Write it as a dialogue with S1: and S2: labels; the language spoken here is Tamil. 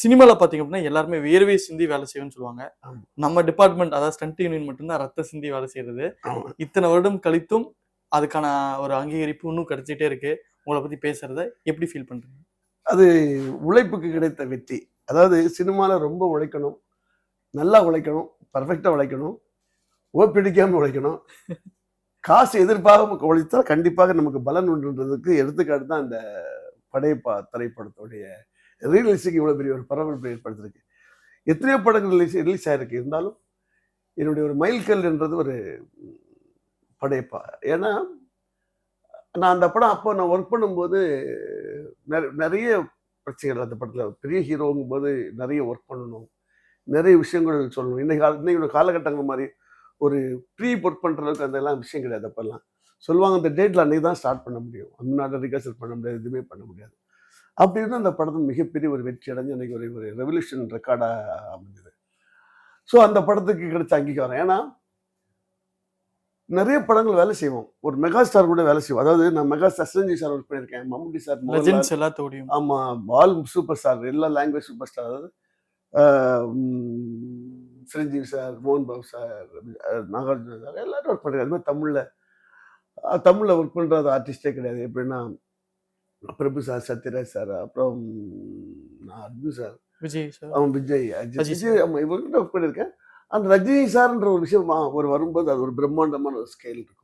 S1: சினிமால பாத்தீங்க அப்படின்னா எல்லாருமே வேர்வை சிந்தி வேலை செய்யும்னு சொல்லுவாங்க.
S2: ஆமா.
S1: நம்ம டிபார்ட்மெண்ட் அதாவது ஸ்டண்ட் யூனியன் மட்டும்தான் ரத்த சிந்தி வேலை செய்யறது.
S2: ஆமா.
S1: இத்தனை வருடம் கழித்தும் அதுக்கான ஒரு அங்கீகரிப்பு இன்னும் கிடைச்சிட்டே இருக்கு. உங்களை பத்தி பேசுறத எப்படி ஃபீல் பண்றீங்க?
S2: அது உழைப்புக்கு கிடைத்த வெற்றி. அதாவது சினிமால ரொம்ப உழைக்கணும், நல்லா உழைக்கணும், பர்ஃபெக்ட்டா உழைக்கணும், ஓப்பிடிக்காம உழைக்கணும். காசு எதிர்பார்க்காம உழைத்தால் கண்டிப்பாக நமக்கு பலன் உண்டுன்றதுக்கு எடுத்துக்காட்டு தான் இந்த படையப்பா திரைப்படத்துடைய ரீலிஸுக்கு இவ்வளவு பெரிய ஒரு பரபரப்பை ஏற்படுத்திருக்கு. எத்தனையோ படங்கள் ரிலீஸ் ஆயிருக்கு. இருந்தாலும் என்னுடைய ஒரு மைல்கல் என்றது ஒரு படையப்பா. ஏன்னா நான் அந்த படம் அப்போ நான் ஒர்க் பண்ணும்போது நிறைய பிரச்சனைகள் அந்த படத்துல. பெரிய ஹீரோங்கும் போது நிறைய ஒர்க் பண்ணணும், நிறைய விஷயங்கள் சொல்லணும். இன்னைக்கு காலகட்டங்கள் மாதிரி ஒரு ப்ரீ ஒர்க் பண்ற அளவுக்கு அதெல்லாம் விஷயம் கிடையாது. அப்பெல்லாம் சொல்லுவாங்க இந்த டேட்ல அன்னைக்கு தான் ஸ்டார்ட் பண்ண முடியும், முன்னாடி ரிகர்சல் பண்ண முடியாது, எதுவுமே பண்ண முடியாது. அப்படி இருந்தால் அந்த படத்தை மிகப்பெரிய ஒரு வெற்றி அடைஞ்சு அன்னைக்கு ஒரு ரெவல்யூஷன் ரெக்கார்டா அமைஞ்சது. ஸோ அந்த படத்துக்கு கிடைச்ச அங்கீகாரம். ஏன்னா நிறைய படங்கள் வேலை செய்வோம், ஒரு மெகா ஸ்டார் கூட வேலை செய்வோம். அதாவது நான் mega star Chiranjeevi sir work பண்ணியிருக்கேன், மம்முட்டி சார்,
S1: எல்லாத்தோடையும்.
S2: ஆமா, ஆல் சூப்பர் ஸ்டார், எல்லா லாங்குவேஜ் சூப்பர் ஸ்டார். அதாவது சிரஞ்சீவி சார், மோகன் பாபு சார், நாகார்ஜுன சார் எல்லாரும் ஒர்க் பண்ணுறாங்க. அது மாதிரி தமிழில் ஒர்க் பண்ணுறது ஆர்டிஸ்டே கிடையாது. எப்படின்னா பிரபு சார், சத்யராஜ் சார், அப்புறம் அர்ஜுன் சார்,
S1: விஜய் சார்,
S2: அவன் விஜய், விஜய், ஆமாம், இவர்கிட்ட ஒர்க் பண்ணியிருக்கேன். அந்த ரஜினி சார்ன்ற ஒரு விஷயம் ஒரு வரும்போது அது ஒரு பிரம்மாண்டமான ஒரு ஸ்கேல் இருக்கும்.